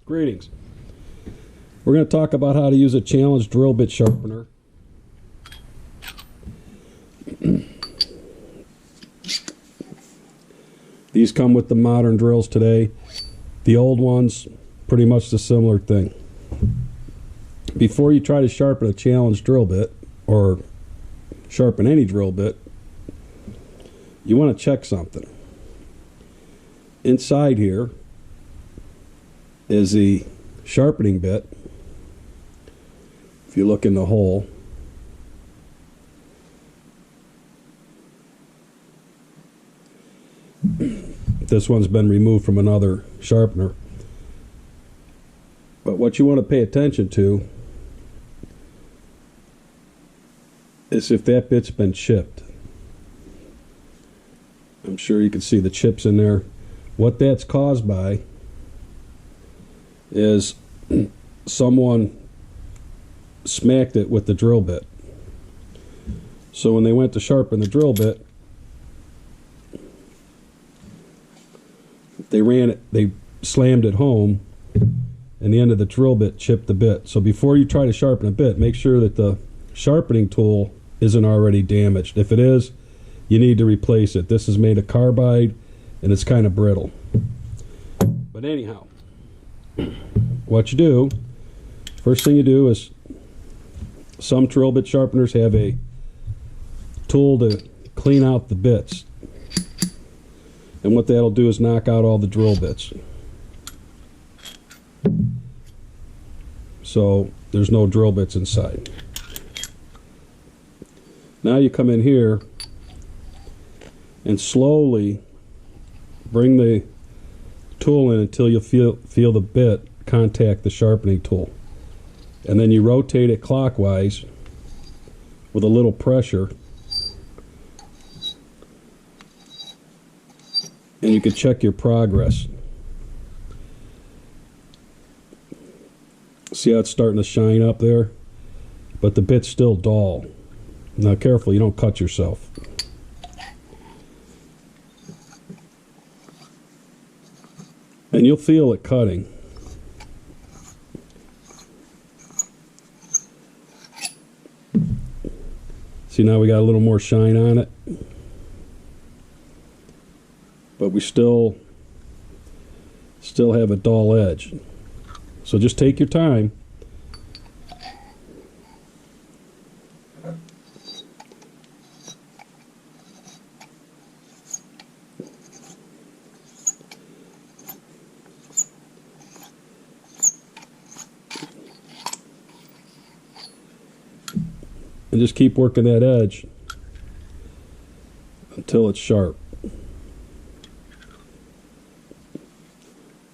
Greetings. We're going to talk about how to use a challenge drill bit sharpener. These come with the modern drills today. The old ones, pretty much the similar thing. Before you try to sharpen a challenge drill bit, or sharpen any drill bit, you want to check something. Inside here is the sharpening bit. If you look in the hole, this one's been removed from another sharpener. But what you want to pay attention to is if that bit's been chipped. I'm sure you can see the chips in there. What that's caused by is someone smacked it with the drill bit. So when they went to sharpen the drill bit, they slammed it home, and the end of the drill bit chipped the bit. So before you try to sharpen a bit, make sure that the sharpening tool isn't already damaged. If it is, you need to replace it. This is made of carbide and it's kind of brittle. But anyhow, what you do, first thing you do is, some drill bit sharpeners have a tool to clean out the bits. And what that'll do is knock out all the drill bits. So there's no drill bits inside. Now you come in here and slowly bring the tool in until you feel the bit contact the sharpening tool. And then you rotate it clockwise with a little pressure. And you can check your progress. See how it's starting to shine up there? But the bit's still dull. Now careful, you don't cut yourself. And you'll feel it cutting. See, now we got a little more shine on it. But we still have a dull edge. So just take your time. And just keep working that edge until it's sharp.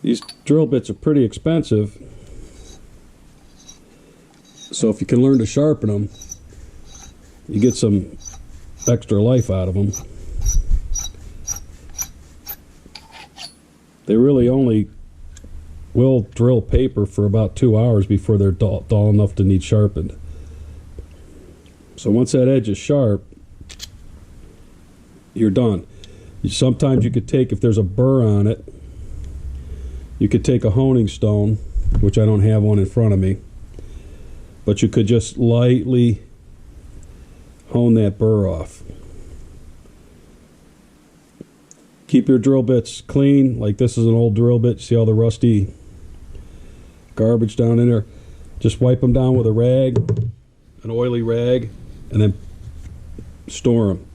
These drill bits are pretty expensive, so if you can learn to sharpen them, you get some extra life out of them. They really only will drill paper for about 2 hours before they're dull enough to need sharpened. So once that edge is sharp, you're done. Sometimes you could take, if there's a burr on it, you could take a honing stone, which I don't have one in front of me, but you could just lightly hone that burr off. Keep your drill bits clean. Like this is an old drill bit. See all the rusty garbage down in there? Just wipe them down with a rag, an oily rag, and then store them.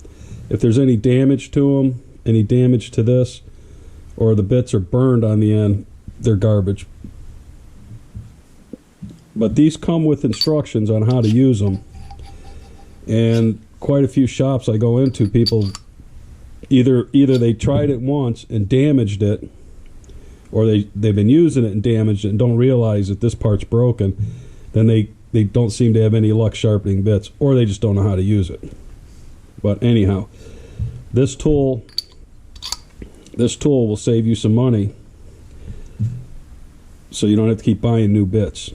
If there's any damage to them, any damage to this, or the bits are burned on the end, they're garbage. But these come with instructions on how to use them. And quite a few shops I go into, people either they tried it once and damaged it, or they've been using it and damaged it and don't realize that this part's broken. Then they don't seem to have any luck sharpening bits, or they just don't know how to use it. But anyhow, this tool will save you some money, so you don't have to keep buying new bits.